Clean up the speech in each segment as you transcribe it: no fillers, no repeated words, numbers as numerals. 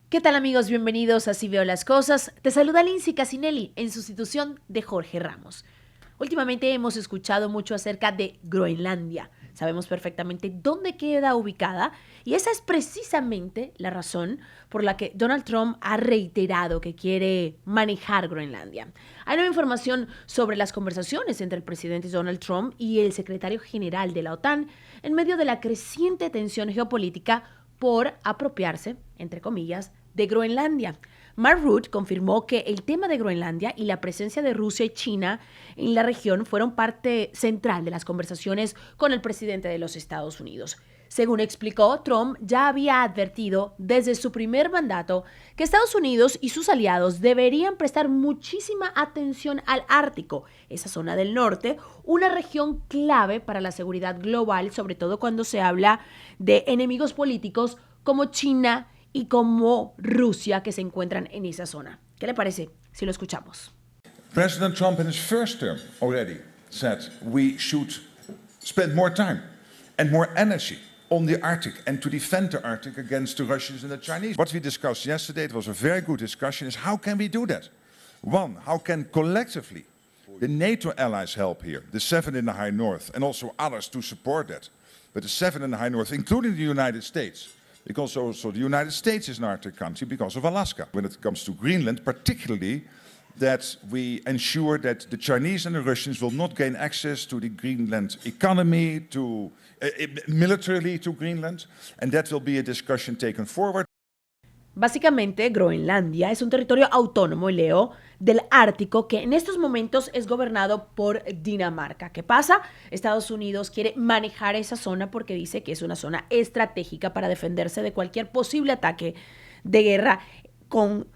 ¿Qué tal amigos? Bienvenidos a Así Veo las Cosas. Te saluda Lindsay Casinelli en sustitución de Jorge Ramos. Últimamente hemos escuchado mucho acerca de Groenlandia. Sabemos perfectamente dónde queda ubicada y esa es precisamente la razón por la que Donald Trump ha reiterado que quiere manejar Groenlandia. Hay nueva información sobre las conversaciones entre el presidente Donald Trump y el secretario general de la OTAN en medio de la creciente tensión geopolítica por apropiarse, entre comillas, de Groenlandia. Mark Rutte confirmó que el tema de Groenlandia y la presencia de Rusia y China en la región fueron parte central de las conversaciones con el presidente de los Estados Unidos. Según explicó, Trump ya había advertido desde su primer mandato que Estados Unidos y sus aliados deberían prestar muchísima atención al Ártico, esa zona del norte, una región clave para la seguridad global, sobre todo cuando se habla de enemigos políticos como China y como Rusia que se encuentran en esa zona. ¿Qué le parece si lo escuchamos? President Trump in his first term already said we should spend more time and more energy on the Arctic and to defend the Arctic against the Russians and the Chinese. What we discussed yesterday, it was a very good discussion, is how can we do that? One, how can collectively the NATO allies help here, the seven in the High North, and also others to support that. But the seven in the High North, including the United States, because also the United States is an Arctic country because of Alaska. When it comes to Greenland, particularly, that we ensure that the Chinese and the Russians will not gain access to the Greenland economy, to militarily to Greenland, and that will be a discussion taken forward. Básicamente, Groenlandia es un territorio autónomo, Leo, del Ártico que en estos momentos es gobernado por Dinamarca. ¿Qué pasa? Estados Unidos quiere manejar esa zona porque dice que es una zona estratégica para defenderse de cualquier posible ataque de guerra con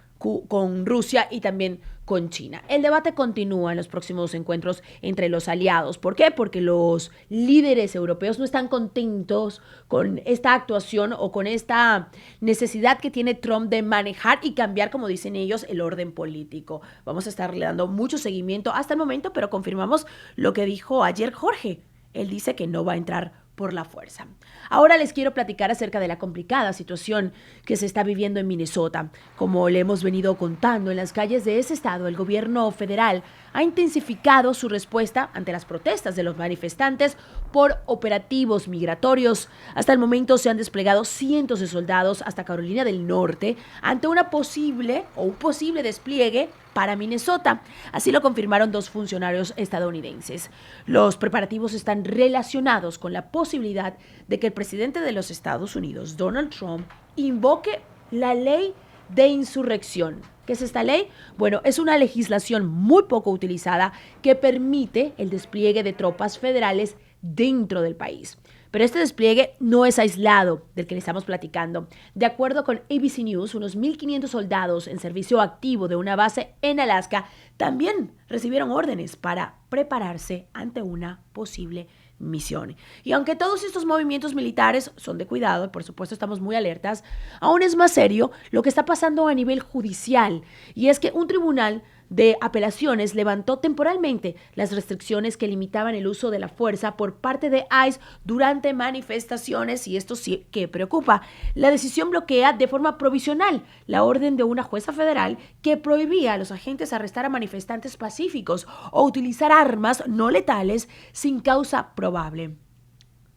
Rusia y también con China. El debate continúa en los próximos encuentros entre los aliados. ¿Por qué? Porque los líderes europeos no están contentos con esta actuación o con esta necesidad que tiene Trump de manejar y cambiar, como dicen ellos, el orden político. Vamos a estarle dando mucho seguimiento hasta el momento, pero confirmamos lo que dijo ayer Jorge. Él dice que no va a entrar por la fuerza. Ahora les quiero platicar acerca de la complicada situación que se está viviendo en Minnesota. Como le hemos venido contando, en las calles de ese estado, el gobierno federal ha intensificado su respuesta ante las protestas de los manifestantes por operativos migratorios. Hasta el momento se han desplegado cientos de soldados hasta Carolina del Norte ante un posible despliegue para Minnesota. Así lo confirmaron dos funcionarios estadounidenses. Los preparativos están relacionados con la posibilidad de que el presidente de los Estados Unidos, Donald Trump, invoque la ley de insurrección. ¿Qué es esta ley? Bueno, es una legislación muy poco utilizada que permite el despliegue de tropas federales dentro del país. Pero este despliegue no es aislado del que le estamos platicando. De acuerdo con ABC News, unos 1,500 soldados en servicio activo de una base en Alaska también recibieron órdenes para prepararse ante una posible misión. Y aunque todos estos movimientos militares son de cuidado, y por supuesto estamos muy alertas, aún es más serio lo que está pasando a nivel judicial. Y es que un tribunal de apelaciones levantó temporalmente las restricciones que limitaban el uso de la fuerza por parte de ICE durante manifestaciones, y esto sí que preocupa. La decisión bloquea de forma provisional la orden de una jueza federal que prohibía a los agentes arrestar a manifestantes pacíficos o utilizar armas no letales sin causa probable.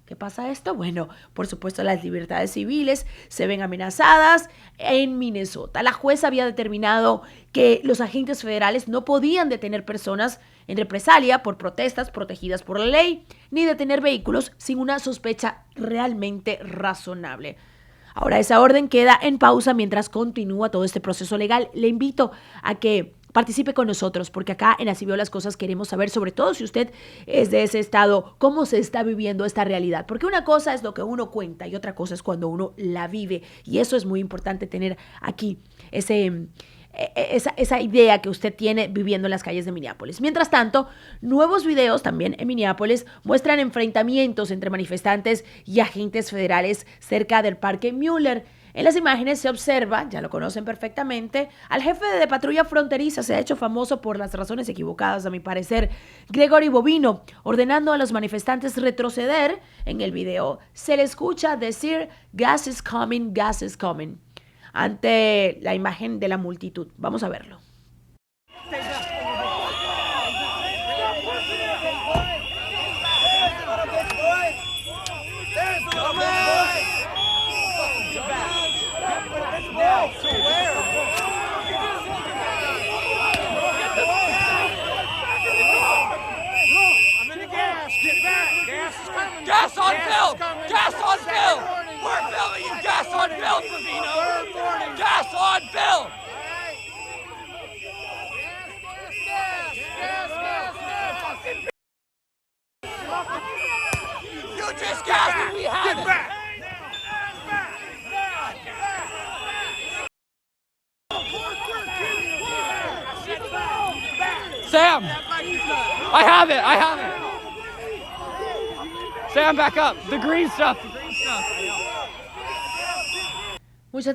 ¿Qué pasa esto? Bueno, por supuesto las libertades civiles se ven amenazadas en Minnesota. La jueza había determinado que los agentes federales no podían detener personas en represalia por protestas protegidas por la ley, ni detener vehículos sin una sospecha realmente razonable. Ahora esa orden queda en pausa mientras continúa todo este proceso legal. Le invito a que participe con nosotros, porque acá en Así Veo las Cosas queremos saber, sobre todo si usted es de ese estado, cómo se está viviendo esta realidad. Porque una cosa es lo que uno cuenta y otra cosa es cuando uno la vive. Y eso es muy importante tener aquí esa idea que usted tiene viviendo en las calles de Minneapolis. Mientras tanto, nuevos videos también en Minneapolis muestran enfrentamientos entre manifestantes y agentes federales cerca del Parque Mueller. En las imágenes se observa, ya lo conocen perfectamente, al jefe de patrulla fronteriza, se ha hecho famoso por las razones equivocadas, a mi parecer, Gregory Bobino, ordenando a los manifestantes retroceder. En el video se le escucha decir "gas is coming, gas is coming". ante la imagen de la multitud. Vamos a verlo. Gas on Bill! Gas on Bill! We're filming you! Gas on Bill, Trevino! Gas on Bill! You just gassed and we have it! Sam! I have it! I have it! Sam, back up. The green stuff. The green stuff. Mucha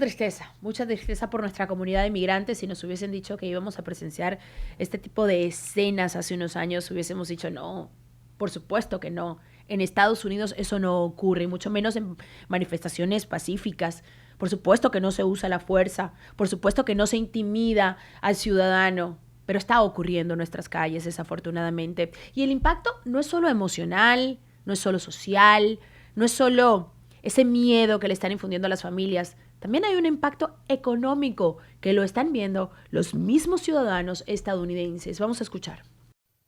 tristeza por nuestra comunidad de migrantes. Si nos hubiesen dicho que íbamos a presenciar este tipo de escenas hace unos años, hubiésemos dicho no, por supuesto que no. En Estados Unidos eso no ocurre, y mucho menos en manifestaciones pacíficas. Por supuesto que no se usa la fuerza, por supuesto que no se intimida al ciudadano, pero está ocurriendo en nuestras calles, desafortunadamente. Y el impacto no es solo emocional, no es solo social, no es solo ese miedo que le están infundiendo a las familias. También hay un impacto económico que lo están viendo los mismos ciudadanos estadounidenses. Vamos a escuchar.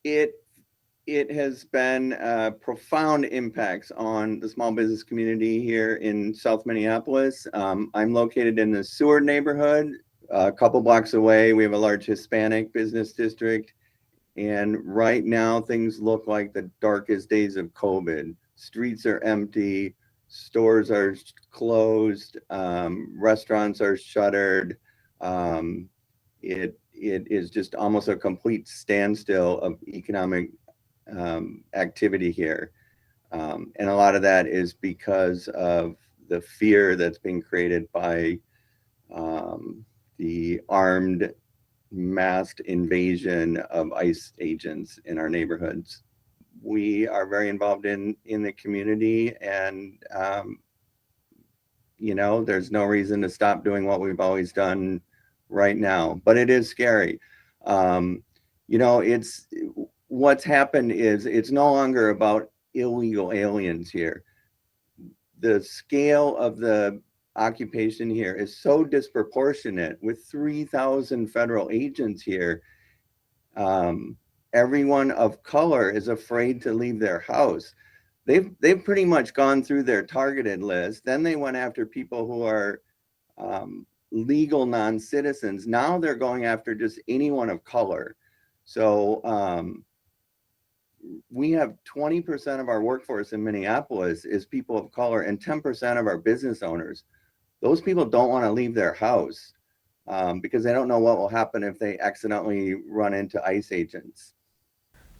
It has been profound impacts on the small business community here in South Minneapolis. I'm located in the Seward neighborhood. A couple blocks away, we have a large Hispanic business district. And right now, things look like the darkest days of COVID. Streets are empty, stores are closed, restaurants are shuttered. It is just almost a complete standstill of economic activity here. And a lot of that is because of the fear that's being created by the armed masked invasion of ICE agents in our neighborhoods. We are very involved in the community, and there's no reason to stop doing what we've always done right now. But it is scary. It's what's happened is it's no longer about illegal aliens here. The scale of the occupation here is so disproportionate with 3,000 federal agents here. Everyone of color is afraid to leave their house. They've pretty much gone through their targeted list. Then they went after people who are legal non-citizens. Now they're going after just anyone of color. So we have 20% of our workforce in Minneapolis is people of color, and 10% of our business owners. Those people don't want to leave their house because they don't know what will happen if they accidentally run into ICE agents.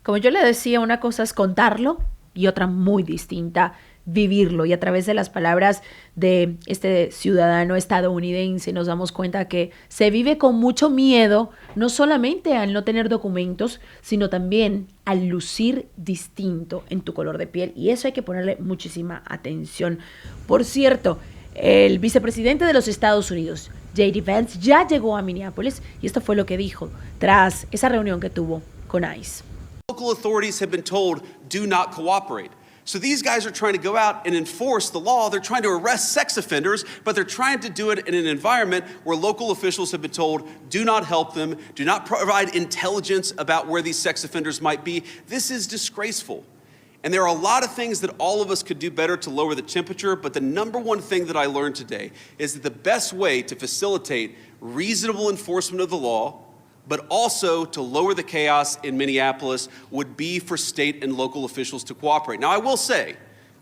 Como yo le decía, una cosa es contarlo y otra muy distinta, vivirlo. Y a través de las palabras de este ciudadano estadounidense nos damos cuenta que se vive con mucho miedo, no solamente al no tener documentos, sino también al lucir distinto en tu color de piel. Y eso hay que ponerle muchísima atención. Por cierto, el vicepresidente de los Estados Unidos, J.D. Vance, ya llegó a Minneapolis y esto fue lo que dijo tras esa reunión que tuvo con ICE. Local authorities have been told, do not cooperate. So these guys are trying to go out and enforce the law. They're trying to arrest sex offenders, but they're trying to do it in an environment where local officials have been told, do not help them, do not provide intelligence about where these sex offenders might be. This is disgraceful. And there are a lot of things that all of us could do better to lower the temperature, but the number one thing that I learned today is that the best way to facilitate reasonable enforcement of the law, but also to lower the chaos in Minneapolis, would be for state and local officials to cooperate. Now, I will say,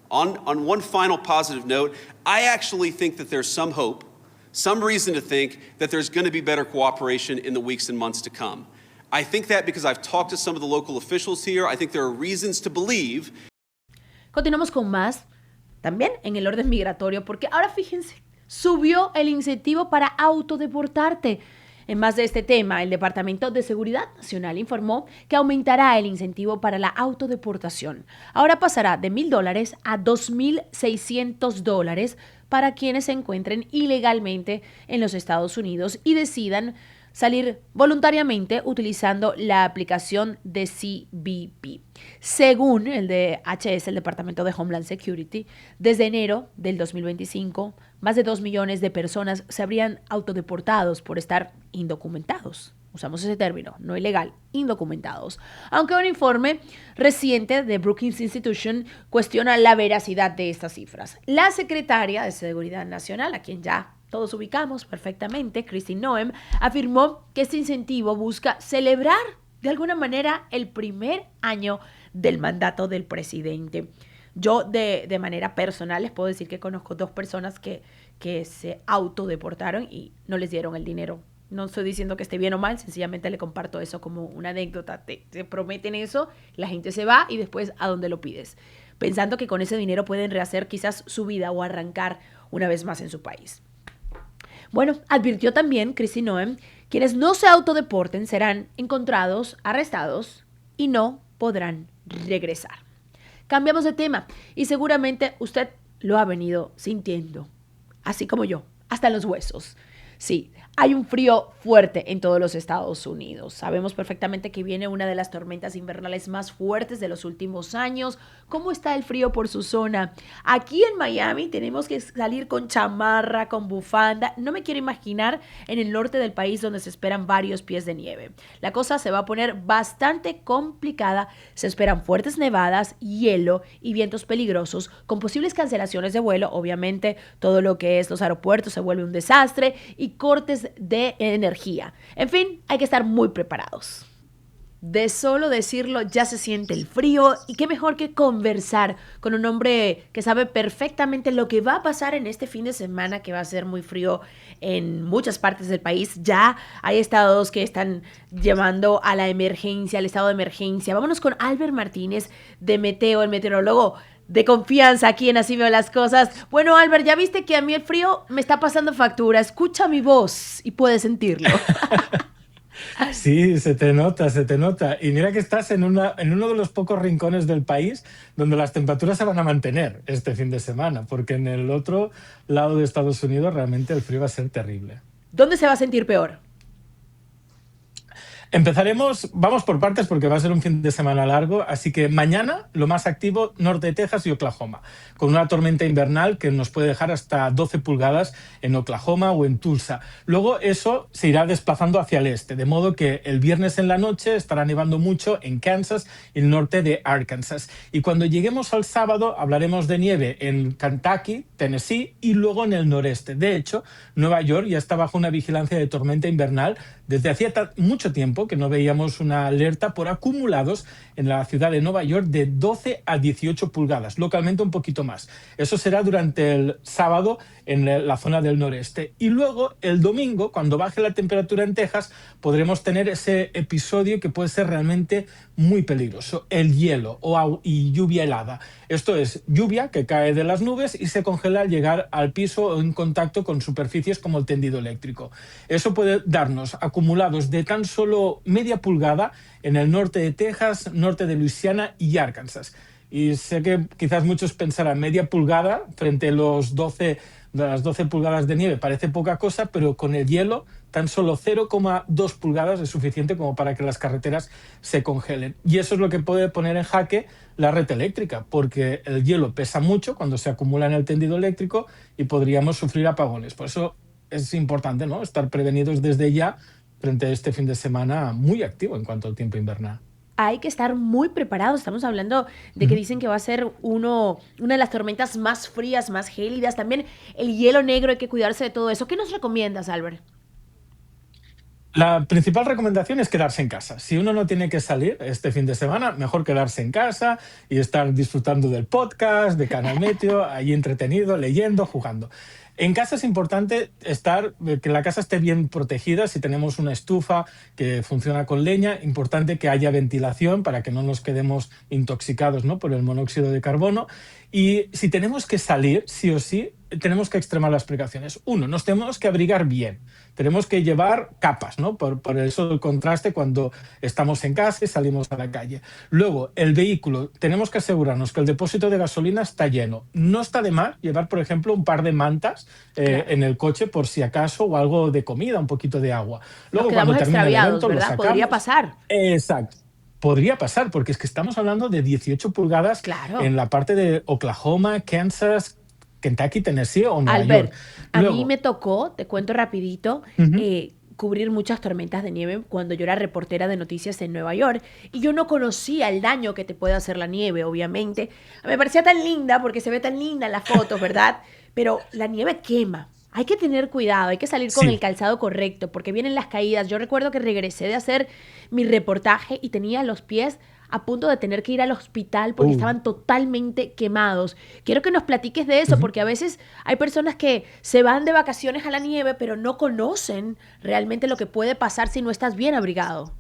on one final positive note, I actually think that there's some hope, some reason to think that there's going to be better cooperation in the weeks and months to come. I think that because I've talked to some of the local officials here, I think there are reasons to believe. Continuamos con más, también en el orden migratorio, porque ahora fíjense, subió el incentivo para autodeportarte. En más de este tema, el Departamento de Seguridad Nacional informó que aumentará el incentivo para la autodeportación. Ahora pasará de $1,000 a $2,600 para quienes se encuentren ilegalmente en los Estados Unidos y decidan salir voluntariamente utilizando la aplicación de CBP. Según el DHS, el Departamento de Homeland Security, desde enero del 2025, más de 2 millones de personas se habrían autodeportados por estar indocumentados. Usamos ese término, no ilegal, indocumentados. Aunque un informe reciente de Brookings Institution cuestiona la veracidad de estas cifras. La secretaria de Seguridad Nacional, a quien ya todos ubicamos perfectamente, Kristi Noem, afirmó que este incentivo busca celebrar de alguna manera el primer año del mandato del presidente. Yo de manera personal les puedo decir que conozco 2 personas que se autodeportaron y no les dieron el dinero. No estoy diciendo que esté bien o mal, sencillamente le comparto eso como una anécdota. Te prometen eso, la gente se va y después ¿a dónde lo pides? Pensando que con ese dinero pueden rehacer quizás su vida o arrancar una vez más en su país. Bueno, advirtió también Kristi Noem, quienes no se autodeporten serán encontrados, arrestados y no podrán regresar. Cambiamos de tema y seguramente usted lo ha venido sintiendo, así como yo, hasta en los huesos. Sí, hay un frío fuerte en todos los Estados Unidos. Sabemos perfectamente que viene una de las tormentas invernales más fuertes de los últimos años. ¿Cómo está el frío por su zona? Aquí en Miami tenemos que salir con chamarra, con bufanda. No me quiero imaginar en el norte del país donde se esperan varios pies de nieve. La cosa se va a poner bastante complicada. Se esperan fuertes nevadas, hielo y vientos peligrosos con posibles cancelaciones de vuelo. Obviamente todo lo que es los aeropuertos se vuelve un desastre y cortes de energía. En fin, hay que estar muy preparados. De solo decirlo ya se siente el frío y qué mejor que conversar con un hombre que sabe perfectamente lo que va a pasar en este fin de semana, que va a ser muy frío en muchas partes del país. Ya hay estados que están llevando a la emergencia, al estado de emergencia. Vámonos con Albert Martínez de Meteo, el meteorólogo de confianza aquí en Así Veo las Cosas. Bueno, Albert, ya viste que a mí el frío me está pasando factura. Escucha mi voz y puedes sentirlo. Sí, se te nota, se te nota. Y mira que estás en uno de los pocos rincones del país donde las temperaturas se van a mantener este fin de semana, porque en el otro lado de Estados Unidos realmente el frío va a ser terrible. ¿Dónde se va a sentir peor? Vamos por partes porque va a ser un fin de semana largo, así que mañana lo más activo, norte de Texas y Oklahoma, con una tormenta invernal que nos puede dejar hasta 12 pulgadas en Oklahoma o en Tulsa. Luego eso se irá desplazando hacia el este, de modo que el viernes en la noche estará nevando mucho en Kansas y el norte de Arkansas. Y cuando lleguemos al sábado hablaremos de nieve en Kentucky, Tennessee y luego en el noreste. De hecho, Nueva York ya está bajo una vigilancia de tormenta invernal desde hacía mucho tiempo que no veíamos una alerta por acumulados en la ciudad de Nueva York de 12 a 18 pulgadas, localmente un poquito más. Eso será durante el sábado en la zona del noreste. Y luego, el domingo, cuando baje la temperatura en Texas, podremos tener ese episodio que puede ser realmente muy peligroso, el hielo y lluvia helada. Esto es lluvia que cae de las nubes y se congela al llegar al piso o en contacto con superficies como el tendido eléctrico. Eso puede darnos acumulados de tan solo media pulgada en el norte de Texas, norte de Luisiana y Arkansas. Y sé que quizás muchos pensarán media pulgada frente a las 12 pulgadas de nieve parece poca cosa, pero con el hielo tan solo 0,2 pulgadas es suficiente como para que las carreteras se congelen. Y eso es lo que puede poner en jaque la red eléctrica, porque el hielo pesa mucho cuando se acumula en el tendido eléctrico y podríamos sufrir apagones. Por eso es importante, ¿no?, estar prevenidos desde ya frente a este fin de semana muy activo en cuanto al tiempo invernal. Hay que estar muy preparados. Estamos hablando de que dicen que va a ser una de las tormentas más frías, más gélidas. También el hielo negro, hay que cuidarse de todo eso. ¿Qué nos recomiendas, Albert? La principal recomendación es quedarse en casa. Si uno no tiene que salir este fin de semana, mejor quedarse en casa y estar disfrutando del podcast, de Canal Meteo, ahí entretenido, leyendo, jugando. En casa es importante que la casa esté bien protegida. Si tenemos una estufa que funciona con leña, importante que haya ventilación para que no nos quedemos intoxicados, ¿no?, por el monóxido de carbono. Y si tenemos que salir, sí o sí, tenemos que extremar las precauciones. Uno, nos tenemos que abrigar bien. Tenemos que llevar capas, ¿no? Por eso el contraste cuando estamos en casa y salimos a la calle. Luego, el vehículo, tenemos que asegurarnos que el depósito de gasolina está lleno. No está de más llevar, por ejemplo, un par de mantas en el coche por si acaso, o algo de comida, un poquito de agua. Nos Luego, quedamos cuando termina el extraviados, evento, lo ¿verdad? sacamos. Podría pasar. Exacto. Podría pasar, porque es que estamos hablando de 18 pulgadas Claro. en la parte de Oklahoma, Kansas, Kentucky, Tennessee o Nueva Albert, York. a mí Luego, me tocó, te cuento rapidito, ujú, cubrir muchas tormentas de nieve cuando yo era reportera de noticias en Nueva York y yo no conocía el daño que te puede hacer la nieve, obviamente. Me parecía tan linda porque se ve tan linda en las fotos, ¿verdad? Pero la nieve quema. Hay que tener cuidado, hay que salir con el sí. calzado correcto porque vienen las caídas. Yo recuerdo que regresé de hacer mi reportaje y tenía los pies a punto de tener que ir al hospital porque Uh, estaban totalmente quemados. Quiero que nos platiques de eso, ujú. porque a veces hay personas que se van de vacaciones a la nieve, pero no conocen realmente lo que puede pasar si no estás bien abrigado.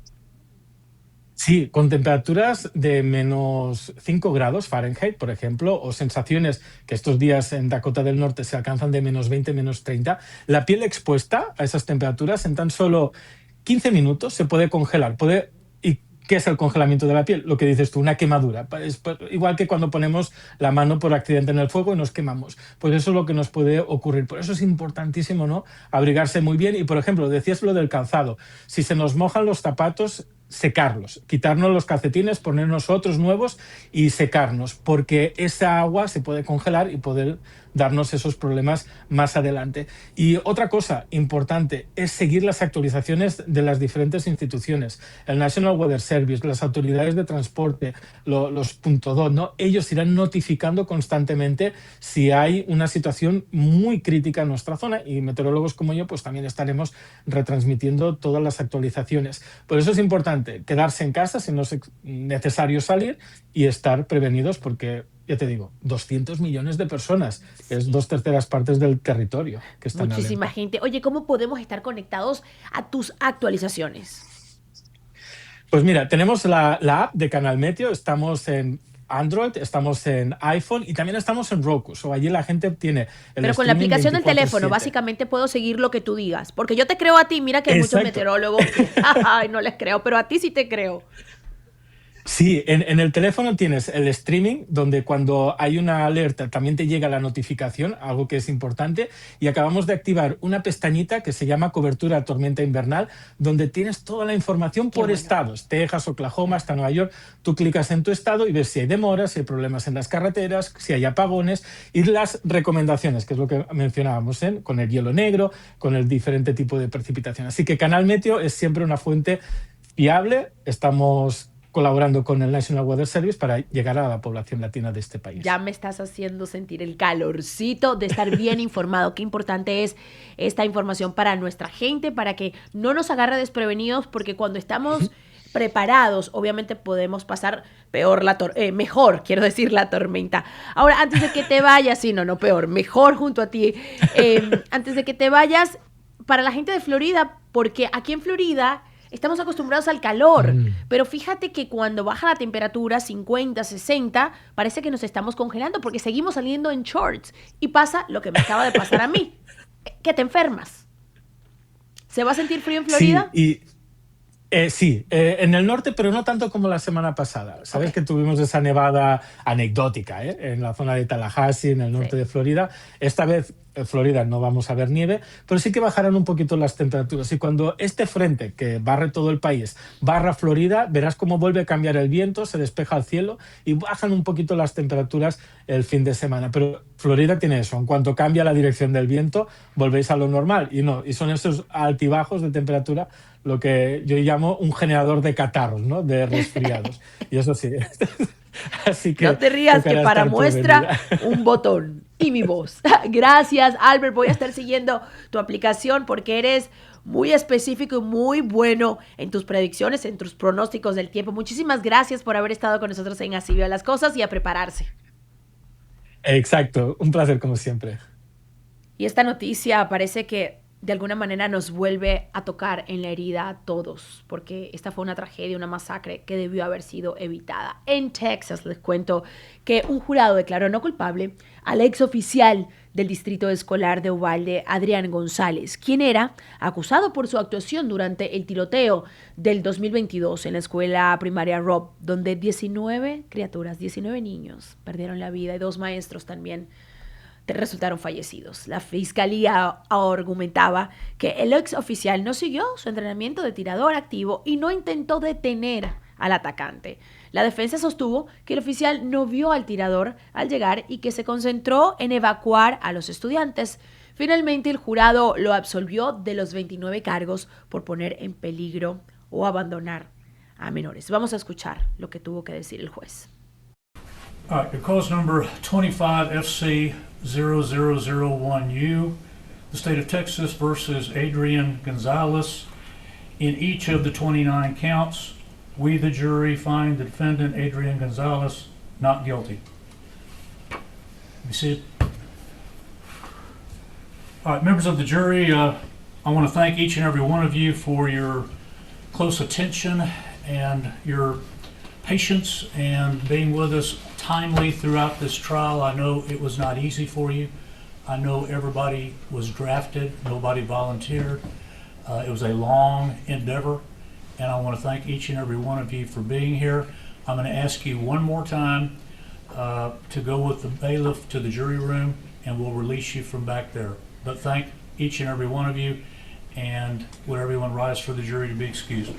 Sí, con temperaturas de menos 5 grados Fahrenheit, por ejemplo, o sensaciones que estos días en Dakota del Norte se alcanzan de menos 20, menos 30, la piel expuesta a esas temperaturas en tan solo 15 minutos se puede congelar. ¿Y qué es el congelamiento de la piel? Lo que dices tú, una quemadura. Igual que cuando ponemos la mano por accidente en el fuego y nos quemamos. Pues eso es lo que nos puede ocurrir. Por eso es importantísimo, ¿no? Abrigarse muy bien. Y, por ejemplo, decías lo del calzado. Si se nos mojan los zapatos, secarlos, quitarnos los calcetines, ponernos otros nuevos y secarnos, porque esa agua se puede congelar y poder darnos esos problemas más adelante. Y otra cosa importante es seguir las actualizaciones de las diferentes instituciones, el National Weather Service, las autoridades de transporte, los .dot, ¿no? Ellos irán notificando constantemente si hay una situación muy crítica en nuestra zona, y meteorólogos como yo pues también estaremos retransmitiendo todas las actualizaciones. Por eso es importante quedarse en casa si no es necesario salir y estar prevenidos, porque ya te digo, 200 millones de personas, es Sí. 2/3 del territorio que está en Muchísima alerta. gente. Oye, ¿cómo podemos estar conectados a tus actualizaciones? Pues mira, tenemos la app de Canal Meteo, estamos en Android, estamos en iPhone y también estamos en Roku. O allí la gente tiene el Pero con la streaming aplicación del teléfono, 24/7. básicamente puedo seguir lo que tú digas. Porque yo te creo a ti, mira que hay muchos Exacto. meteorólogos que, ay, no les creo, pero a ti sí te creo. Sí, en el teléfono tienes el streaming, donde cuando hay una alerta también te llega la notificación, algo que es importante, y acabamos de activar una pestañita que se llama cobertura tormenta invernal, donde tienes toda la información Qué por bueno. estados, Texas, Oklahoma, hasta Nueva York. Tú clicas en tu estado y ves si hay demoras, si hay problemas en las carreteras, si hay apagones y las recomendaciones, que es lo que mencionábamos, con el hielo negro, con el diferente tipo de precipitación. Así que Canal Meteo es siempre una fuente fiable. Estamos colaborando con el National Weather Service para llegar a la población latina de este Ya país. me estás haciendo sentir el calorcito de estar bien informado. Qué importante es esta información para nuestra gente, para que no nos agarre desprevenidos, porque cuando estamos preparados, obviamente podemos pasar mejor, quiero decir, la tormenta. Ahora, antes de que te vayas, sí, no, peor, mejor junto a ti. Antes de que te vayas, para la gente de Florida, porque aquí en Florida estamos acostumbrados al calor, Mm. pero fíjate que cuando baja la temperatura 50, 60, parece que nos estamos congelando porque seguimos saliendo en shorts y pasa lo que me acaba de pasar a mí, que te enfermas. ¿Se va a sentir frío en Sí, Florida? sí, en el norte, pero no tanto como la semana pasada. Ok, Sabes que tuvimos esa nevada anecdótica, en la zona de Tallahassee, en el sí. norte de Florida. Esta vez en Florida no vamos a ver nieve, pero sí que bajarán un poquito las temperaturas. Y cuando este frente que barre todo el país barra Florida, verás cómo vuelve a cambiar el viento, se despeja el cielo y bajan un poquito las temperaturas el fin de semana. Pero Florida tiene eso, en cuanto cambia la dirección del viento, volvéis a lo normal. Y son esos altibajos de temperatura lo que yo llamo un generador de catarros, ¿no? De resfriados. Y eso sí. Así No que te rías, que tocará para estar muestra prevenida. un botón y mi voz. Gracias, Albert. Voy a estar siguiendo tu aplicación porque eres muy específico y muy bueno en tus predicciones, en tus pronósticos del tiempo. Muchísimas gracias por haber estado con nosotros en Así Veo las Cosas y a prepararse. Exacto, un placer como siempre. Y esta noticia parece que de alguna manera nos vuelve a tocar en la herida a todos, porque esta fue una tragedia, una masacre que debió haber sido evitada. En Texas les cuento que un jurado declaró no culpable al ex oficial del distrito escolar de Uvalde, Adrián González, quien era acusado por su actuación durante el tiroteo del 2022 en la escuela primaria Robb, donde 19 criaturas, 19 niños perdieron la vida y 2 maestros también resultaron fallecidos. La fiscalía argumentaba que el ex oficial no siguió su entrenamiento de tirador activo y no intentó detener al atacante. La defensa sostuvo que el oficial no vio al tirador al llegar y que se concentró en evacuar a los estudiantes. Finalmente, el jurado lo absolvió de los 29 cargos por poner en peligro o abandonar a menores. Vamos a escuchar lo que tuvo que decir el juez. All right, your cause number 25 FC 0001U, the state of Texas versus Adrian Gonzalez. In each of the 29 counts, we, the jury, find the defendant, Adrian Gonzalez, not guilty. Let me see it. All right, members of the jury, I want to thank each and every one of you for your close attention and your patience and being with us timely throughout this trial. I know it was not easy for you. I know everybody was drafted, nobody volunteered. It was a long endeavor, and I want to thank each and every one of you for being here. I'm going to ask you one more time to go with the bailiff to the jury room, and we'll release you from back there. But thank each and every one of you, and would everyone rise for the jury to be excused?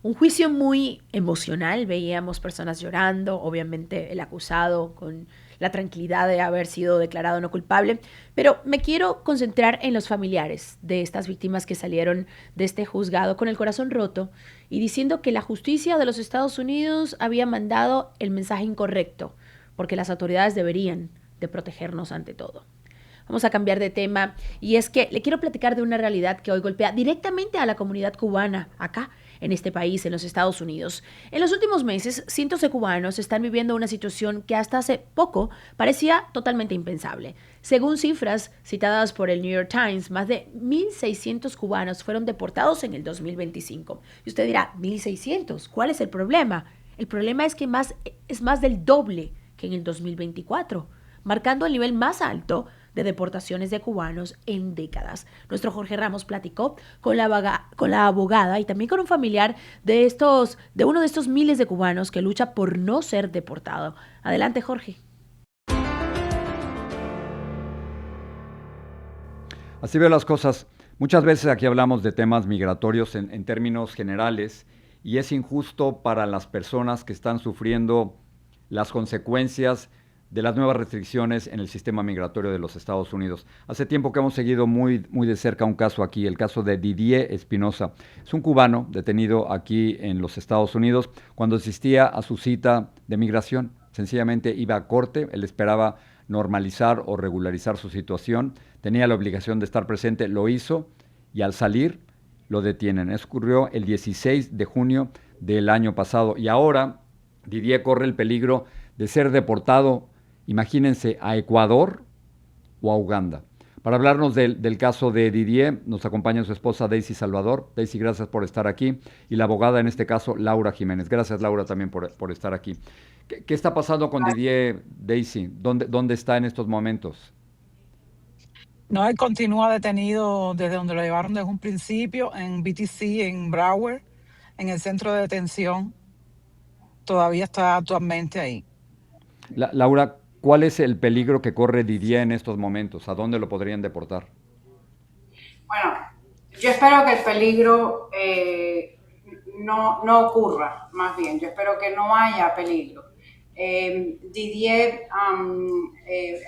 Un juicio muy emocional, veíamos personas llorando, obviamente el acusado con la tranquilidad de haber sido declarado no culpable, pero me quiero concentrar en los familiares de estas víctimas que salieron de este juzgado con el corazón roto y diciendo que la justicia de los Estados Unidos había mandado el mensaje incorrecto, porque las autoridades deberían de protegernos ante todo. Vamos a cambiar de tema y es que le quiero platicar de una realidad que hoy golpea directamente a la comunidad cubana acá en este país, en los Estados Unidos. En los últimos meses, cientos de cubanos están viviendo una situación que hasta hace poco parecía totalmente impensable. Según cifras citadas por el New York Times, más de 1.600 cubanos fueron deportados en el 2025. Y usted dirá, 1.600, ¿cuál es el problema? El problema es que es más del doble que en el 2024, marcando el nivel más alto de deportaciones de cubanos en décadas. Nuestro Jorge Ramos platicó con la abogada y también con un familiar de uno de estos miles de cubanos que lucha por no ser deportado. Adelante, Jorge. Así veo las cosas. Muchas veces aquí hablamos de temas migratorios en términos generales y es injusto para las personas que están sufriendo las consecuencias de las nuevas restricciones en el sistema migratorio de los Estados Unidos. Hace tiempo que hemos seguido muy de cerca un caso aquí, el caso de Didier Espinosa. Es un cubano detenido aquí en los Estados Unidos cuando asistía a su cita de migración. Sencillamente iba a corte, él esperaba normalizar o regularizar su situación, tenía la obligación de estar presente, lo hizo y al salir lo detienen. Eso ocurrió el 16 de junio del año pasado y ahora Didier corre el peligro de ser deportado, imagínense, a Ecuador o a Uganda. Para hablarnos del caso de Didier, nos acompaña su esposa Daisy Salvador. Daisy, gracias por estar aquí. Y la abogada, en este caso, Laura Jiménez. Gracias, Laura, también por estar aquí. ¿Qué está pasando con Didier, Daisy? ¿Dónde está en estos momentos? No, él continúa detenido desde donde lo llevaron desde un principio, en BTC, en Broward, en el centro de detención. Todavía está actualmente ahí. Laura, ¿cuál es el peligro que corre Didier en estos momentos? ¿A dónde lo podrían deportar? Bueno, yo espero que el peligro no ocurra, más bien. Yo espero que no haya peligro. Didier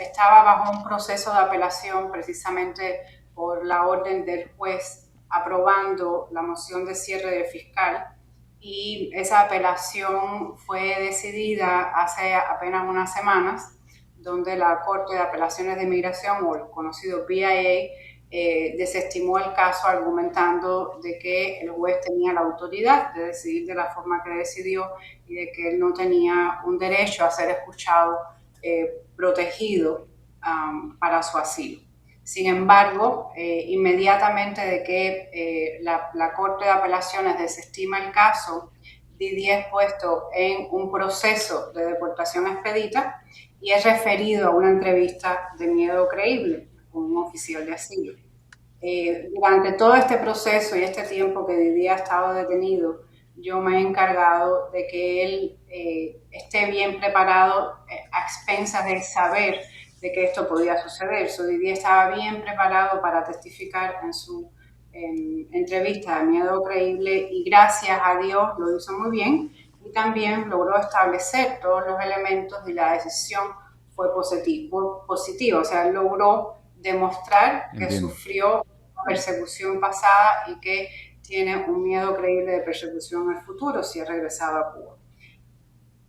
estaba bajo un proceso de apelación precisamente por la orden del juez aprobando la moción de cierre del fiscal. Y esa apelación fue decidida hace apenas unas semanas, donde la Corte de Apelaciones de Inmigración, o el conocido BIA, desestimó el caso argumentando de que el juez tenía la autoridad de decidir de la forma que decidió y de que él no tenía un derecho a ser escuchado protegido para su asilo. Sin embargo, inmediatamente de que la Corte de Apelaciones desestima el caso, Didier es puesto en un proceso de deportación expedita y es referido a una entrevista de miedo creíble con un oficial de asilo. Durante todo este proceso y este tiempo que Didier ha estado detenido, yo me he encargado de que él esté bien preparado a expensas de saber de que esto podía suceder. Didier estaba bien preparado para testificar en su entrevista de miedo creíble y gracias a Dios lo hizo muy bien y también logró establecer todos los elementos y la decisión fue positiva. O sea, logró demostrar que sufrió persecución pasada y que tiene un miedo creíble de persecución en el futuro si ha regresado a Cuba.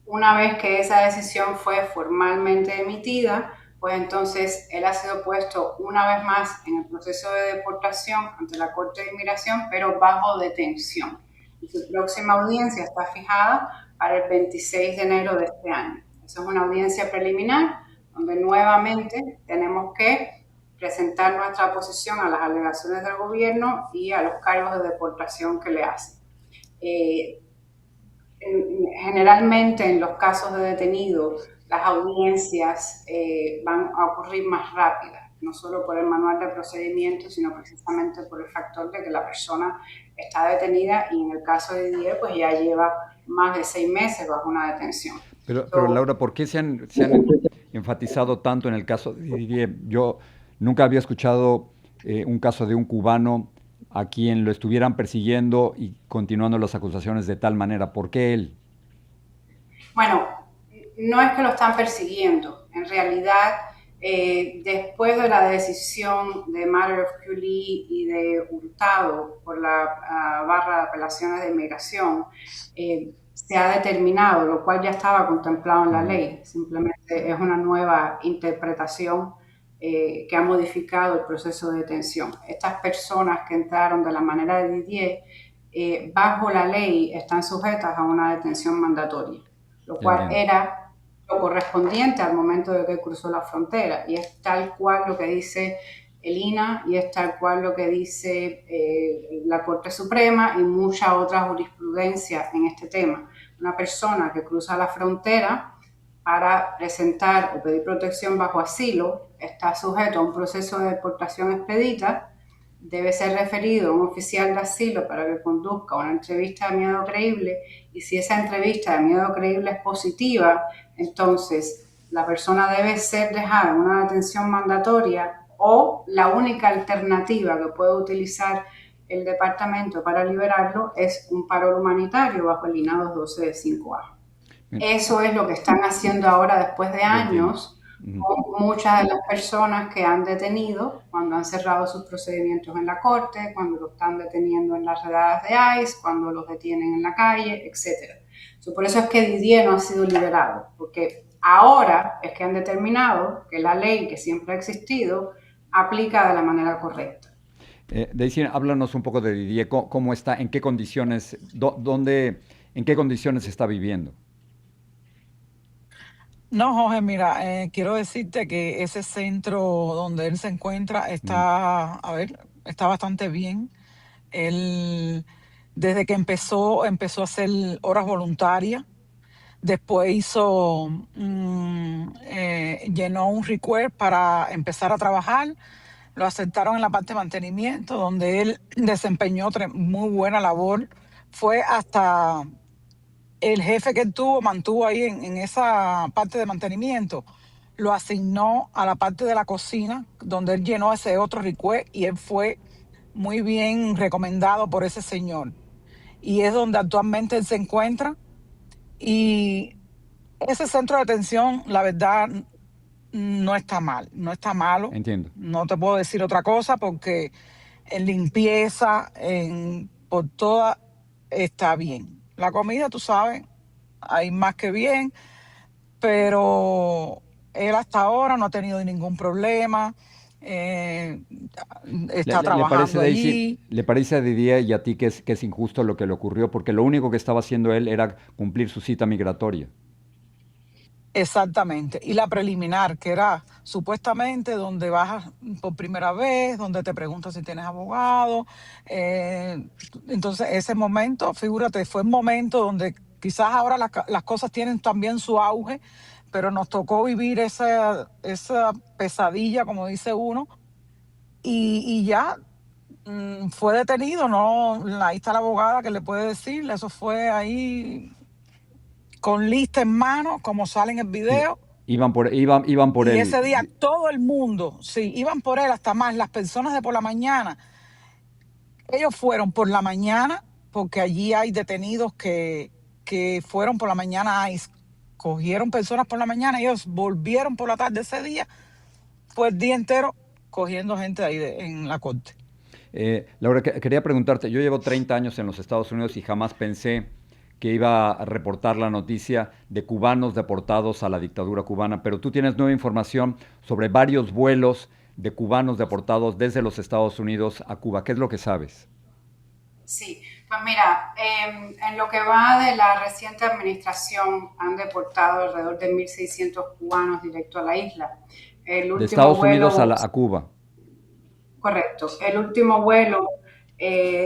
Una vez que esa decisión fue formalmente emitida, pues entonces él ha sido puesto una vez más en el proceso de deportación ante la Corte de Inmigración, pero bajo detención. Y su próxima audiencia está fijada para el 26 de enero de este año. Esa es una audiencia preliminar donde nuevamente tenemos que presentar nuestra posición a las alegaciones del gobierno y a los cargos de deportación que le hacen. Generalmente en los casos de detenidos, las audiencias van a ocurrir más rápidas, no solo por el manual de procedimientos, sino precisamente por el factor de que la persona está detenida y en el caso de Didier, pues ya lleva más de 6 meses bajo una detención. Pero Laura, ¿por qué se han enfatizado tanto en el caso de Didier? Yo nunca había escuchado un caso de un cubano a quien lo estuvieran persiguiendo y continuando las acusaciones de tal manera. ¿Por qué él? Bueno, no es que lo están persiguiendo. En realidad, después de la decisión de Matter of QLE y de Hurtado por la barra de apelaciones de inmigración, se ha determinado, lo cual ya estaba contemplado en la ley, simplemente es una nueva interpretación que ha modificado el proceso de detención. Estas personas que entraron de la manera de Didier, bajo la ley, están sujetas a una detención mandatoria, lo cual era lo correspondiente al momento de que cruzó la frontera, y es tal cual lo que dice el INA y es tal cual lo que dice la Corte Suprema y mucha otra jurisprudencia en este tema. Una persona que cruza la frontera para presentar o pedir protección bajo asilo está sujeto a un proceso de deportación expedita, debe ser referido a un oficial de asilo para que conduzca una entrevista de miedo creíble, y si esa entrevista de miedo creíble es positiva, entonces la persona debe ser dejada en una detención mandatoria, o la única alternativa que puede utilizar el departamento para liberarlo es un paro humanitario bajo el INA 212 de 5A. Eso es lo que están haciendo ahora después de años con muchas de las personas que han detenido cuando han cerrado sus procedimientos en la corte, cuando lo están deteniendo en las redadas de ICE, cuando los detienen en la calle, etc. Por eso es que Didier no ha sido liberado, porque ahora es que han determinado que la ley que siempre ha existido aplica de la manera correcta. Daisy, háblanos un poco de Didier, cómo está, en qué condiciones, en qué condiciones está viviendo. No, Jorge, mira, quiero decirte que ese centro donde él se encuentra está, está bastante bien. Él, desde que empezó a hacer horas voluntarias. Después llenó un request para empezar a trabajar. Lo aceptaron en la parte de mantenimiento, donde él desempeñó muy buena labor. Fue hasta el jefe que él mantuvo ahí en esa parte de mantenimiento, lo asignó a la parte de la cocina, donde él llenó ese otro request, y él fue muy bien recomendado por ese señor. Y es donde actualmente él se encuentra. Y ese centro de detención, la verdad, no está mal, no está malo. Entiendo. No te puedo decir otra cosa porque en limpieza, por toda, está bien. La comida, tú sabes, hay más que bien, pero él hasta ahora no ha tenido ningún problema. Está trabajando allí. ¿Le parece a Didier y a ti que es injusto lo que le ocurrió? Porque lo único que estaba haciendo él era cumplir su cita migratoria. Exactamente. Y la preliminar, que era supuestamente donde vas por primera vez, donde te preguntan si tienes abogado. Entonces, ese momento, figúrate, fue un momento donde quizás ahora las cosas tienen también su auge, pero nos tocó vivir esa pesadilla, como dice uno, y ya fue detenido, ¿no? Ahí está la abogada que le puede decir, eso fue ahí con lista en mano, como sale en el video. Iban por Y él. ese día todo el mundo, sí, iban por él, hasta más las personas de por la mañana. Ellos fueron por la mañana, porque allí hay detenidos que fueron por la mañana, cogieron personas por la mañana, ellos volvieron por la tarde ese día, fue el día entero cogiendo gente ahí en la corte. Laura, quería preguntarte, yo llevo 30 años en los Estados Unidos y jamás pensé que iba a reportar la noticia de cubanos deportados a la dictadura cubana, pero tú tienes nueva información sobre varios vuelos de cubanos deportados desde los Estados Unidos a Cuba. ¿Qué es lo que sabes? Sí, pues mira, en lo que va de la reciente administración han deportado alrededor de 1.600 cubanos directo a la isla. De Estados Unidos a Cuba. Correcto. El último vuelo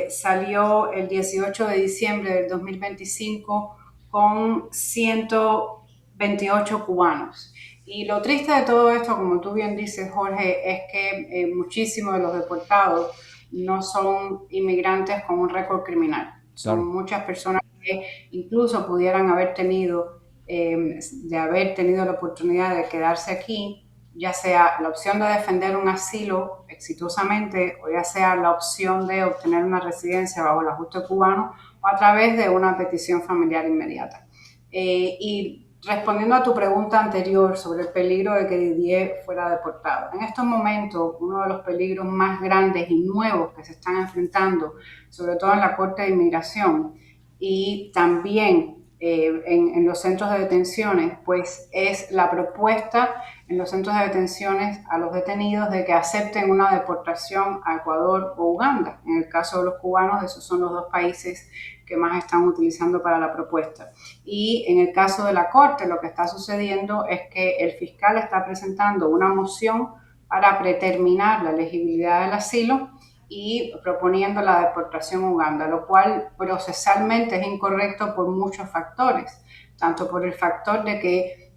salió el 18 de diciembre del 2025 con 128 cubanos. Y lo triste de todo esto, como tú bien dices, Jorge, es que muchísimos de los deportados no son inmigrantes con un récord criminal. Son muchas personas que incluso pudieran haber tenido la oportunidad de quedarse aquí, ya sea la opción de defender un asilo exitosamente o ya sea la opción de obtener una residencia bajo el ajuste cubano o a través de una petición familiar inmediata. Y respondiendo a tu pregunta anterior sobre el peligro de que Didier fuera deportado, en estos momentos uno de los peligros más grandes y nuevos que se están enfrentando, sobre todo en la Corte de Inmigración y también en los centros de detenciones, pues es la propuesta en los centros de detenciones a los detenidos de que acepten una deportación a Ecuador o Uganda. En el caso de los cubanos, esos son los dos países que más están utilizando para la propuesta. Y en el caso de la Corte, lo que está sucediendo es que el fiscal está presentando una moción para preterminar la elegibilidad del asilo y proponiendo la deportación a Uganda, lo cual procesalmente es incorrecto por muchos factores, tanto por el factor de que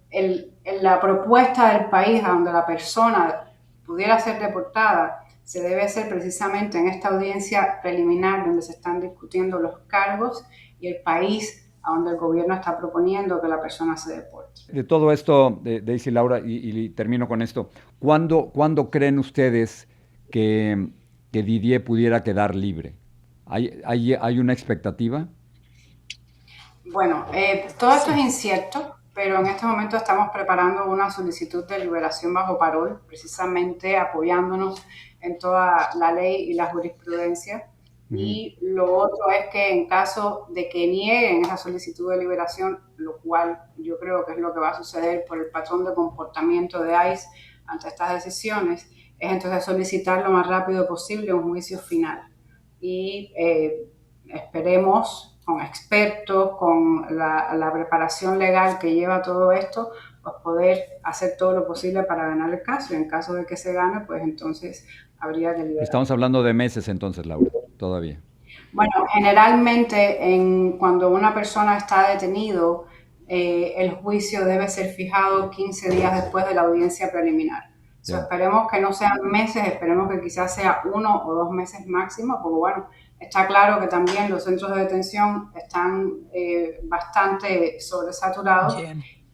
la propuesta del país a donde la persona pudiera ser deportada se debe hacer precisamente en esta audiencia preliminar donde se están discutiendo los cargos y el país a donde el gobierno está proponiendo que la persona se deporte. De todo esto, Daisy, Laura, y termino con esto, ¿cuándo creen ustedes que Didier pudiera quedar libre? ¿Hay una expectativa? Bueno, todo esto es incierto, pero en este momento estamos preparando una solicitud de liberación bajo parol, precisamente apoyándonos en toda la ley y la jurisprudencia. Y lo otro es que en caso de que nieguen esa solicitud de liberación, lo cual yo creo que es lo que va a suceder por el patrón de comportamiento de ICE ante estas decisiones, es entonces solicitar lo más rápido posible un juicio final. Y esperemos, con expertos, con la preparación legal que lleva todo esto, pues poder hacer todo lo posible para ganar el caso. Y en caso de que se gane, pues entonces habría que liberar. Estamos hablando de meses entonces, Laura, todavía. Bueno, generalmente cuando una persona está detenido, el juicio debe ser fijado 15 días después de la audiencia preliminar. So, esperemos que no sean meses, esperemos que quizás sea 1 o 2 meses máximo, porque bueno, está claro que también los centros de detención están bastante sobresaturados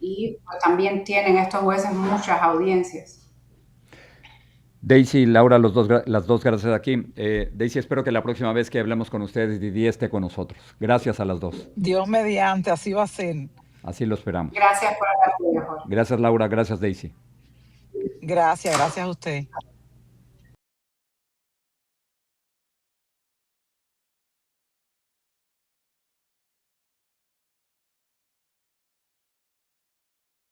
y también tienen estos jueces muchas audiencias. Daisy y Laura, las dos gracias aquí. Daisy, espero que la próxima vez que hablemos con ustedes, Didier esté con nosotros. Gracias a las dos. Dios mediante, así va a ser. Así lo esperamos. Gracias por el apoyo, Jorge. Gracias, Laura. Gracias, Daisy. Gracias a usted.